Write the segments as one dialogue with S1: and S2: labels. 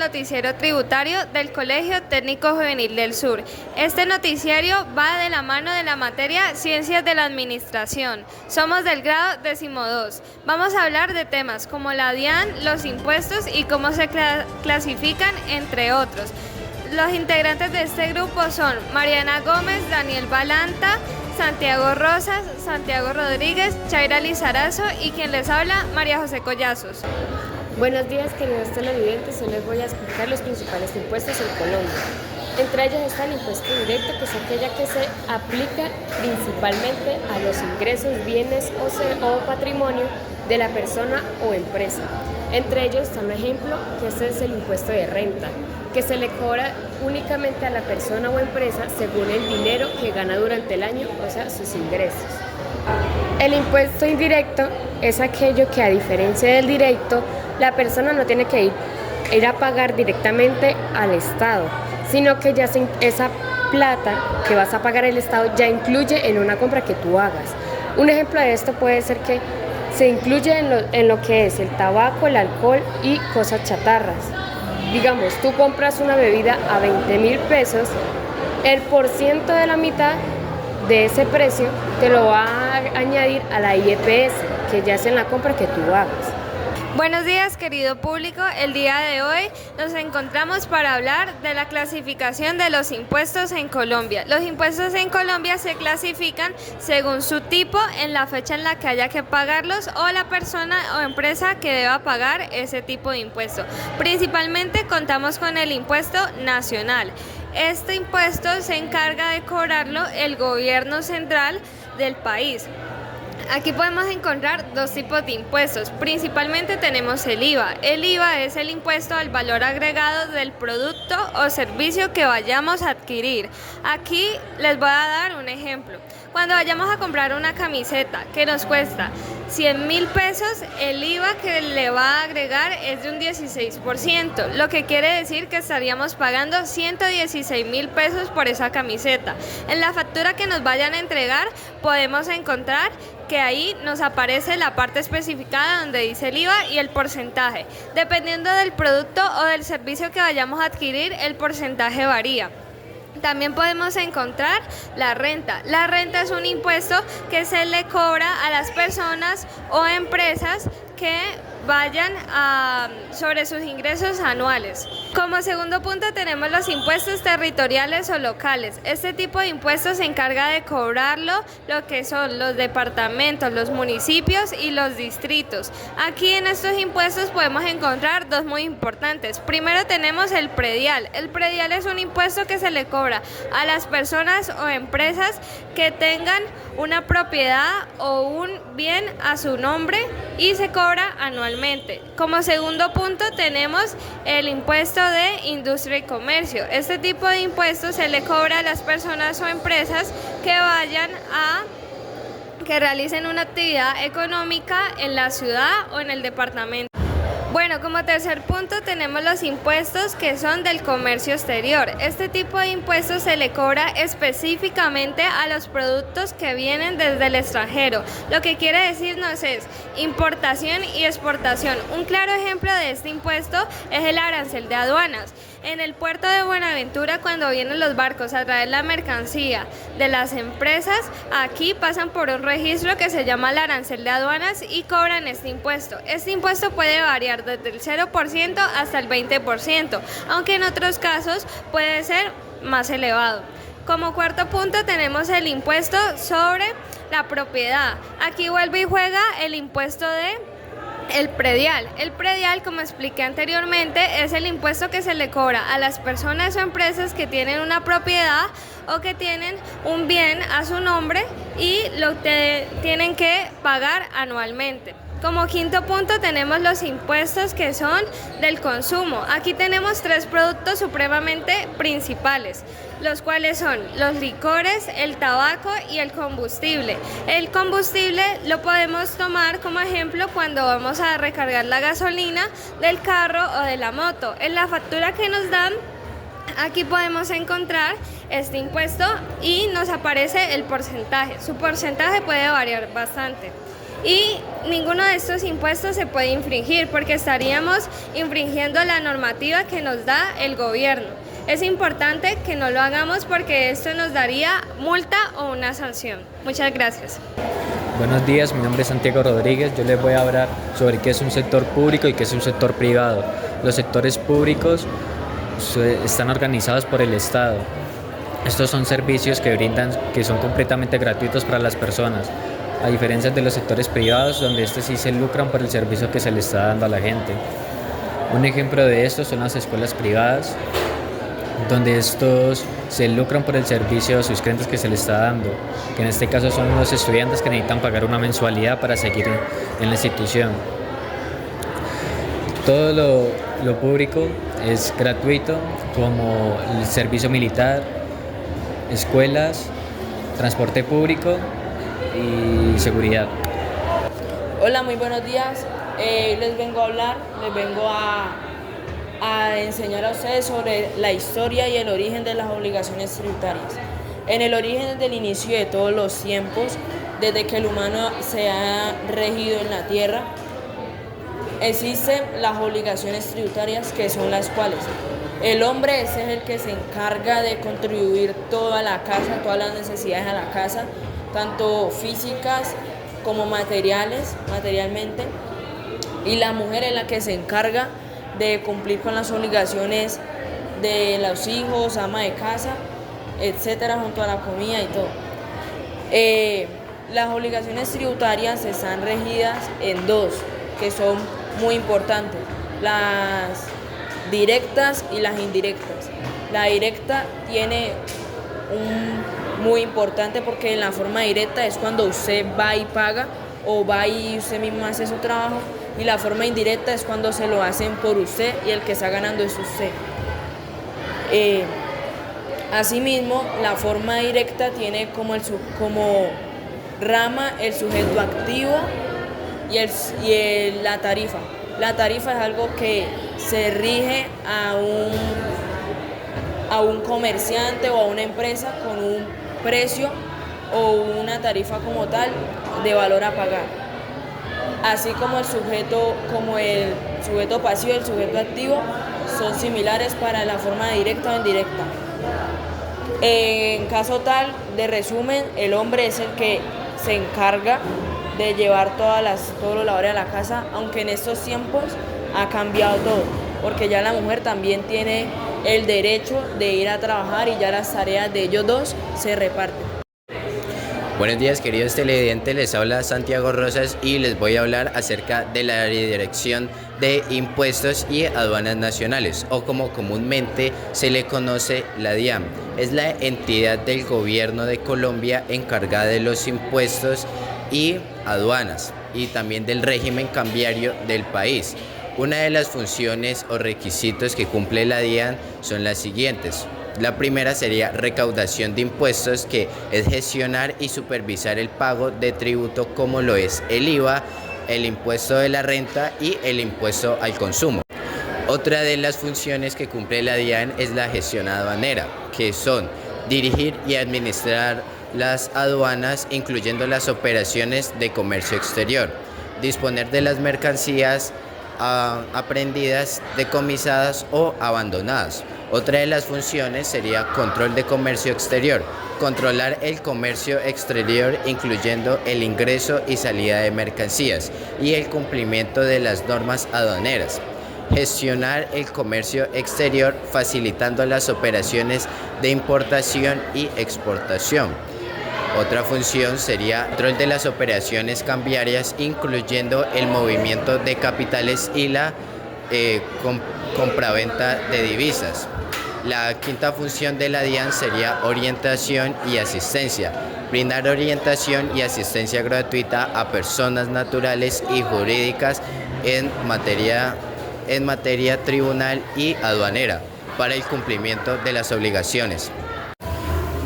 S1: noticiero tributario del Colegio Técnico Juvenil del Sur. Este noticiario va de la mano de la materia Ciencias de la Administración. Somos del grado 12. Vamos a hablar de temas como la DIAN, los impuestos y cómo se clasifican, entre otros. Los integrantes de este grupo son Mariana Gómez, Daniel Balanta, Santiago Rosas, Santiago Rodríguez, Chaira Lizarazo y quien les habla, María José Collazos.
S2: Buenos días, queridos televidentes. Hoy les voy a explicar los principales impuestos en Colombia. Entre ellos está el impuesto directo, que es aquella que se aplica principalmente a los ingresos, bienes o patrimonio de la persona o empresa. Entre ellos está un ejemplo, que este es el impuesto de renta, que se le cobra únicamente a la persona o empresa según el dinero que gana durante el año, o sea, sus ingresos. El impuesto indirecto es aquello que, a diferencia del directo, la persona no tiene que ir a pagar directamente al Estado, sino que ya esa plata que vas a pagar el Estado ya incluye en una compra que tú hagas. Un ejemplo de esto puede ser que se incluye en lo que es el tabaco, el alcohol y cosas chatarras. Digamos, tú compras una bebida a 20.000 pesos, el porciento de la mitad de ese precio te lo va a añadir a la IEPS, que ya es en la compra que tú hagas.
S1: Buenos días, querido público. El día de hoy nos encontramos para hablar de la clasificación de los impuestos en Colombia. Los impuestos en Colombia se clasifican según su tipo, en la fecha en la que haya que pagarlos o la persona o empresa que deba pagar ese tipo de impuesto. Principalmente contamos con el impuesto nacional. Este impuesto se encarga de cobrarlo el gobierno central del país. Aquí podemos encontrar dos tipos de impuestos. Principalmente tenemos el IVA. El IVA es el impuesto al valor agregado del producto o servicio que vayamos a adquirir. Aquí les voy a dar un ejemplo. Cuando vayamos a comprar una camiseta que nos cuesta 100.000 pesos, el IVA que le va a agregar es de un 16%, lo que quiere decir que estaríamos pagando 116.000 pesos por esa camiseta. En la factura que nos vayan a entregar podemos encontrar que ahí nos aparece la parte especificada donde dice el IVA y el porcentaje. Dependiendo del producto o del servicio que vayamos a adquirir, el porcentaje varía. También podemos encontrar la renta. La renta es un impuesto que se le cobra a las personas o empresas que vayan sobre sus ingresos anuales. Como segundo punto tenemos los impuestos territoriales o locales. Este tipo de impuestos se encarga de cobrarlo lo que son los departamentos, los municipios y los distritos. Aquí en estos impuestos podemos encontrar dos muy importantes. Primero tenemos el predial. El predial es un impuesto que se le cobra a las personas o empresas que tengan una propiedad o un bien a su nombre y se cobra anualmente. Como segundo punto tenemos el impuesto de industria y comercio. Este tipo de impuestos se le cobra a las personas o empresas que realicen una actividad económica en la ciudad o en el departamento. Bueno, como tercer punto tenemos los impuestos que son del comercio exterior. Este tipo de impuestos se le cobra específicamente a los productos que vienen desde el extranjero. Lo que quiere decirnos es importación y exportación. Un claro ejemplo de este impuesto es el arancel de aduanas. En el puerto de Buenaventura, cuando vienen los barcos a traer la mercancía de las empresas, aquí pasan por un registro que se llama el arancel de aduanas y cobran este impuesto. Este impuesto puede variar desde el 0% hasta el 20%, aunque en otros casos puede ser más elevado. Como cuarto punto tenemos el impuesto sobre la propiedad. Aquí vuelve y juega el impuesto de el predial. El predial, como expliqué anteriormente, es el impuesto que se le cobra a las personas o empresas que tienen una propiedad o que tienen un bien a su nombre y lo tienen que pagar anualmente. Como quinto punto tenemos los impuestos que son del consumo. Aquí tenemos tres productos supremamente principales, los cuales son los licores, el tabaco y el combustible. El combustible lo podemos tomar como ejemplo cuando vamos a recargar la gasolina del carro o de la moto. En la factura que nos dan, aquí podemos encontrar este impuesto y nos aparece el porcentaje. Su porcentaje puede variar bastante. y ninguno de estos impuestos se puede infringir porque estaríamos infringiendo la normativa que nos da el gobierno. Es importante que no lo hagamos porque esto nos daría multa o una sanción. Muchas gracias.
S3: Buenos días, mi nombre es Santiago Rodríguez. Yo les voy a hablar sobre qué es un sector público y qué es un sector privado. Los sectores públicos están organizados por el Estado. Estos son servicios que son completamente gratuitos para las personas, a diferencia de los sectores privados, donde estos sí se lucran por el servicio que se le está dando a la gente. Un ejemplo de esto son las escuelas privadas, donde estos se lucran por el servicio a sus clientes que se les está dando, que en este caso son los estudiantes que necesitan pagar una mensualidad para seguir en la institución. Todo lo público es gratuito, como el servicio militar, escuelas, transporte público y seguridad.
S4: Hola, muy buenos días. Les vengo a enseñar a ustedes sobre la historia y el origen de las obligaciones tributarias. En el origen del inicio de todos los tiempos, desde que el humano se ha regido en la tierra, existen las obligaciones tributarias, que son las cuales el hombre es el que se encarga de contribuir toda la casa, todas las necesidades de la casa, tanto físicas como materialmente, y la mujer es la que se encarga de cumplir con las obligaciones de los hijos, ama de casa, etcétera, junto a la comida y todo. Las obligaciones tributarias están regidas en dos, que son muy importantes: las directas y las indirectas. La directa tiene muy importante porque en la forma directa es cuando usted va y paga o va y usted mismo hace su trabajo, y la forma indirecta es cuando se lo hacen por usted y el que está ganando es usted. Asimismo, la forma directa tiene como rama el sujeto activo y la tarifa. La tarifa es algo que se rige a un comerciante o a una empresa con un precio o una tarifa como tal de valor a pagar. Así como el sujeto pasivo y el sujeto activo son similares para la forma directa o indirecta. En caso tal de resumen, el hombre es el que se encarga de llevar todos los labores a la casa, aunque en estos tiempos ha cambiado todo, porque ya la mujer también tiene el derecho de ir a trabajar y ya las tareas de ellos dos se reparten.
S5: Buenos días, queridos televidentes, les habla Santiago Rosas y les voy a hablar acerca de la Dirección de Impuestos y Aduanas Nacionales, o como comúnmente se le conoce, la DIAN. Es la entidad del gobierno de Colombia encargada de los impuestos y aduanas y también del régimen cambiario del país. Una de las funciones o requisitos que cumple la DIAN son las siguientes. La primera sería recaudación de impuestos, que es gestionar y supervisar el pago de tributo como lo es el IVA, el impuesto de la renta y el impuesto al consumo. Otra de las funciones que cumple la DIAN es la gestión aduanera, que son dirigir y administrar las aduanas, incluyendo las operaciones de comercio exterior, disponer de las mercancías aprehendidas, decomisadas o abandonadas. Otra de las funciones sería control de comercio exterior, controlar el comercio exterior incluyendo el ingreso y salida de mercancías y el cumplimiento de las normas aduaneras. Gestionar el comercio exterior facilitando las operaciones de importación y exportación. Otra función sería control de las operaciones cambiarias, incluyendo el movimiento de capitales y la compraventa de divisas. La quinta función de la DIAN sería orientación y asistencia. Brindar orientación y asistencia gratuita a personas naturales y jurídicas en materia tribunal y aduanera para el cumplimiento de las obligaciones.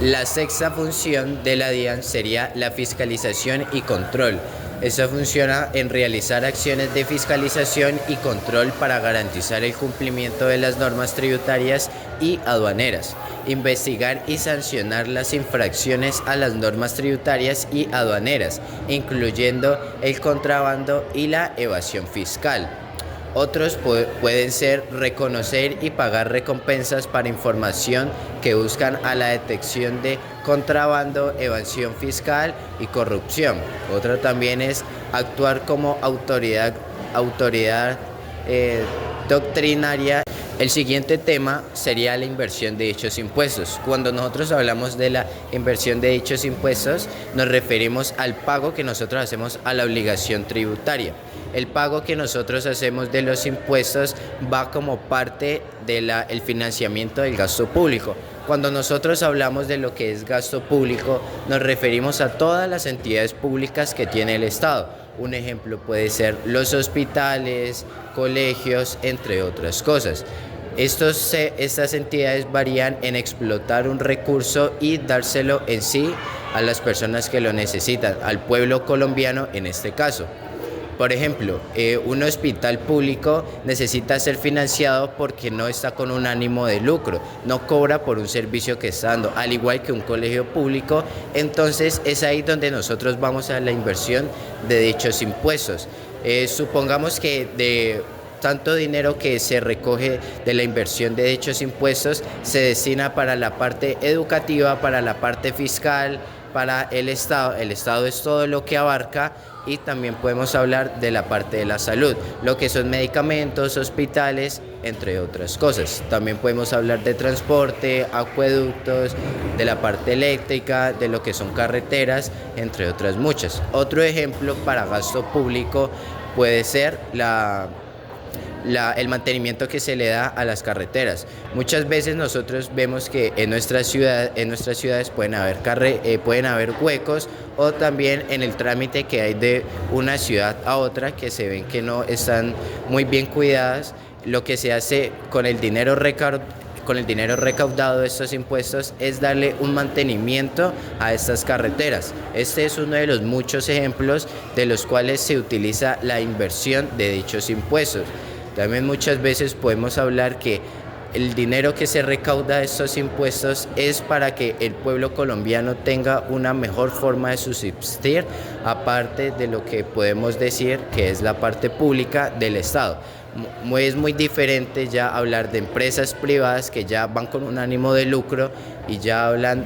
S5: La sexta función de la DIAN sería la fiscalización y control. Esta funciona en realizar acciones de fiscalización y control para garantizar el cumplimiento de las normas tributarias y aduaneras investigar y sancionar las infracciones a las normas tributarias y aduaneras, incluyendo el contrabando y la evasión fiscal. Otros pueden ser reconocer y pagar recompensas para información que buscan a la detección de contrabando, evasión fiscal y corrupción. Otra también es actuar como autoridad doctrinaria. El siguiente tema sería la inversión de dichos impuestos. Cuando nosotros hablamos de la inversión de dichos impuestos, nos referimos al pago que nosotros hacemos a la obligación tributaria. El pago que nosotros hacemos de los impuestos va como parte del financiamiento del gasto público. Cuando nosotros hablamos de lo que es gasto público, nos referimos a todas las entidades públicas que tiene el Estado. Un ejemplo puede ser los hospitales, colegios, entre otras cosas. Estas entidades varían en explotar un recurso y dárselo en sí a las personas que lo necesitan, al pueblo colombiano en este caso. Por ejemplo, un hospital público necesita ser financiado porque no está con un ánimo de lucro, no cobra por un servicio que está dando, al igual que un colegio público. Entonces es ahí donde nosotros vamos a la inversión de dichos impuestos. Supongamos que de tanto dinero que se recoge de la inversión de dichos impuestos se destina para la parte educativa, para la parte fiscal, para el Estado. El Estado es todo lo que abarca. Y también podemos hablar de la parte de la salud, lo que son medicamentos, hospitales, entre otras cosas. También podemos hablar de transporte, acueductos, de la parte eléctrica, de lo que son carreteras, entre otras muchas. Otro ejemplo para gasto público puede ser el mantenimiento que se le da a las carreteras. Muchas veces nosotros vemos que en nuestras ciudades pueden haber huecos, o también en el trámite que hay de una ciudad a otra que se ven que no están muy bien cuidadas. Lo que se hace con el dinero recaudado de estos impuestos es darle un mantenimiento a estas carreteras. Este es uno de los muchos ejemplos de los cuales se utiliza la inversión de dichos impuestos. También muchas veces podemos hablar que el dinero que se recauda de estos impuestos es para que el pueblo colombiano tenga una mejor forma de subsistir, aparte de lo que podemos decir que es la parte pública del Estado. Es muy diferente ya hablar de empresas privadas que ya van con un ánimo de lucro y ya hablan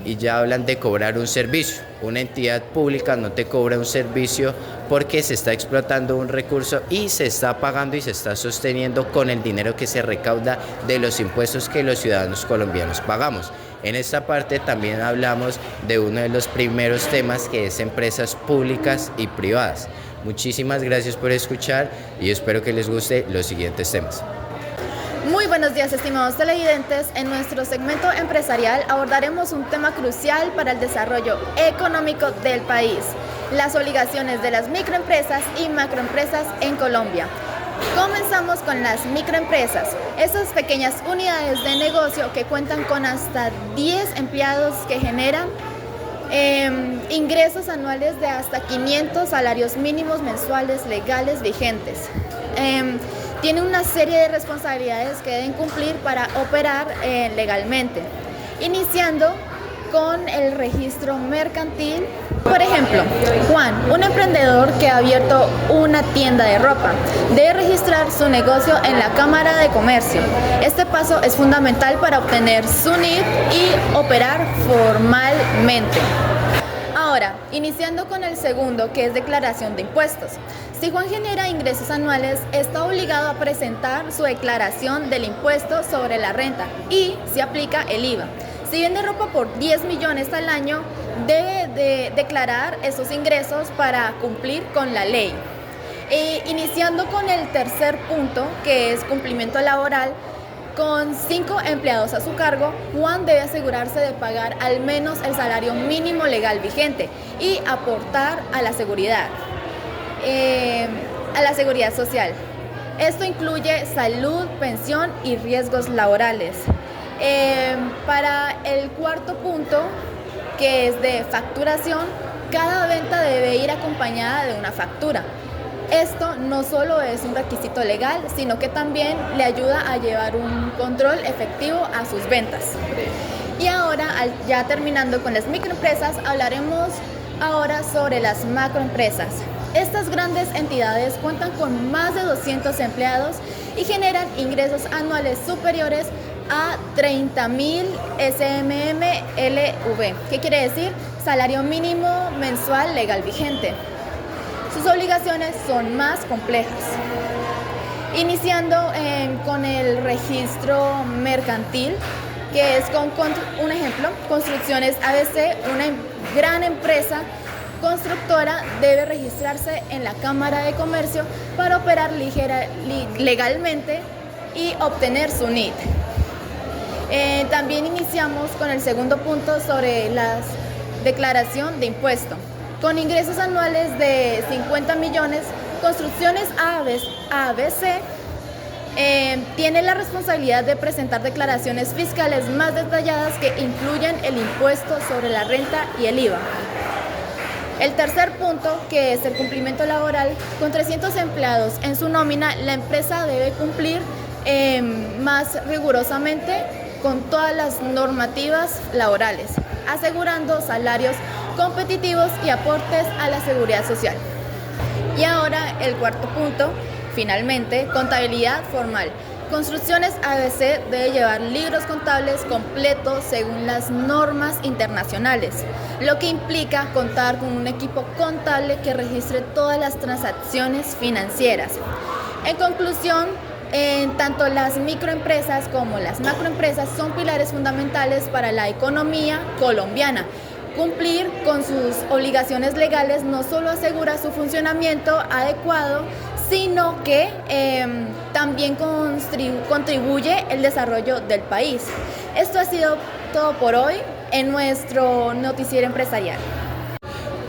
S5: de cobrar un servicio. Una entidad pública no te cobra un servicio porque se está explotando un recurso y se está pagando y se está sosteniendo con el dinero que se recauda de los impuestos que los ciudadanos colombianos pagamos. En esta parte también hablamos de uno de los primeros temas, que es empresas públicas y privadas. Muchísimas gracias por escuchar y espero que les guste los siguientes temas.
S6: Muy buenos días, estimados televidentes. En nuestro segmento empresarial abordaremos un tema crucial para el desarrollo económico del país: las obligaciones de las microempresas y macroempresas en Colombia. Comenzamos con las microempresas, esas pequeñas unidades de negocio que cuentan con hasta 10 empleados que generan ingresos anuales de hasta 500 salarios mínimos mensuales legales vigentes. Tiene una serie de responsabilidades que deben cumplir para operar legalmente, iniciando con el registro mercantil. Por ejemplo, Juan, un emprendedor que ha abierto una tienda de ropa, debe registrar su negocio en la Cámara de Comercio. Este paso es fundamental para obtener su NIF y operar formalmente. Ahora, iniciando con el segundo, que es declaración de impuestos. Si Juan genera ingresos anuales, está obligado a presentar su declaración del impuesto sobre la renta y se aplica el IVA. Si vende ropa por 10 millones al año, debe de declarar esos ingresos para cumplir con la ley. Iniciando con el tercer punto, que es cumplimiento laboral. Con 5 empleados a su cargo, Juan debe asegurarse de pagar al menos el salario mínimo legal vigente y aportar a la seguridad social. Esto incluye salud, pensión y riesgos laborales. Para el cuarto punto, que es de facturación, cada venta debe ir acompañada de una factura. Esto no solo es un requisito legal, sino que también le ayuda a llevar un control efectivo a sus ventas. Y ahora, ya terminando con las microempresas, hablaremos ahora sobre las macroempresas. Estas grandes entidades cuentan con más de 200 empleados y generan ingresos anuales superiores a 30.000 SMMLV. ¿Qué quiere decir? Salario mínimo mensual legal vigente. Sus obligaciones son más complejas. Iniciando con el registro mercantil, que es con un ejemplo, Construcciones ABC, una gran empresa constructora, debe registrarse en la Cámara de Comercio para operar legalmente y obtener su NIT. También iniciamos con el segundo punto sobre la declaración de impuesto. Con ingresos anuales de 50 millones, Construcciones ABC tiene la responsabilidad de presentar declaraciones fiscales más detalladas que incluyan el impuesto sobre la renta y el IVA. El tercer punto, que es el cumplimiento laboral, con 300 empleados en su nómina, la empresa debe cumplir más rigurosamente con todas las normativas laborales, asegurando salarios competitivos y aportes a la seguridad social. Y ahora el cuarto punto, finalmente, contabilidad formal. Construcciones ABC debe llevar libros contables completos según las normas internacionales, lo que implica contar con un equipo contable que registre todas las transacciones financieras. En conclusión, tanto las microempresas como las macroempresas son pilares fundamentales para la economía colombiana. Cumplir con sus obligaciones legales no solo asegura su funcionamiento adecuado, sino que también contribuye al desarrollo del país. Esto ha sido todo por hoy en nuestro noticiero empresarial.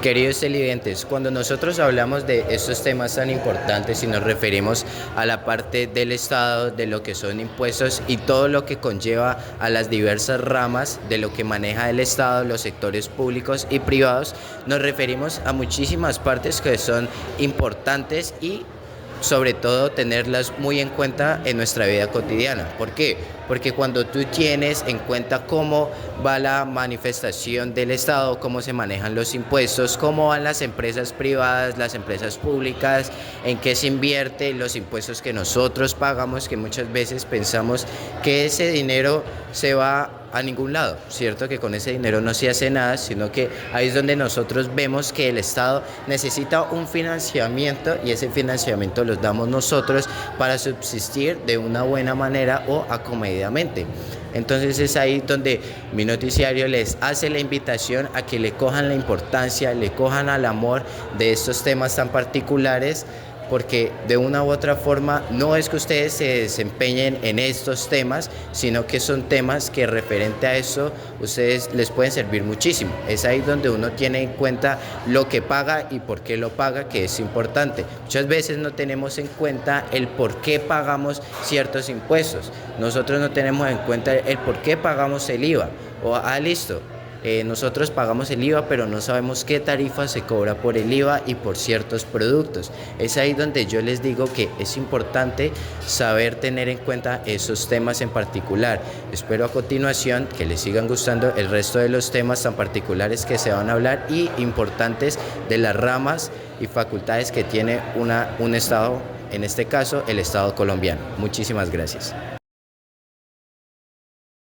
S5: Queridos televidentes, cuando nosotros hablamos de estos temas tan importantes y nos referimos a la parte del Estado, de lo que son impuestos y todo lo que conlleva a las diversas ramas de lo que maneja el Estado, los sectores públicos y privados, nos referimos a muchísimas partes que son importantes y sobre todo tenerlas muy en cuenta en nuestra vida cotidiana. ¿Por qué? Porque cuando tú tienes en cuenta cómo va la manifestación del Estado, cómo se manejan los impuestos, cómo van las empresas privadas, las empresas públicas, en qué se invierte, los impuestos que nosotros pagamos, que muchas veces pensamos que ese dinero se va a ningún lado, ¿cierto? Que con ese dinero no se hace nada, sino que ahí es donde nosotros vemos que el Estado necesita un financiamiento y ese financiamiento los damos nosotros para subsistir de una buena manera o acomodadamente. Entonces es ahí donde mi noticiario les hace la invitación a que le cojan la importancia, le cojan al amor de estos temas tan particulares, porque de una u otra forma no es que ustedes se desempeñen en estos temas, sino que son temas que referente a eso ustedes les pueden servir muchísimo. Es ahí donde uno tiene en cuenta lo que paga y por qué lo paga, que es importante. Muchas veces no tenemos en cuenta el por qué pagamos ciertos impuestos. Nosotros no tenemos en cuenta el por qué pagamos el IVA. O, listo. Nosotros pagamos el IVA, pero no sabemos qué tarifa se cobra por el IVA y por ciertos productos. Es ahí donde yo les digo que es importante saber tener en cuenta esos temas en particular. Espero a continuación que les sigan gustando el resto de los temas tan particulares que se van a hablar y importantes de las ramas y facultades que tiene un Estado, en este caso el Estado colombiano. Muchísimas gracias.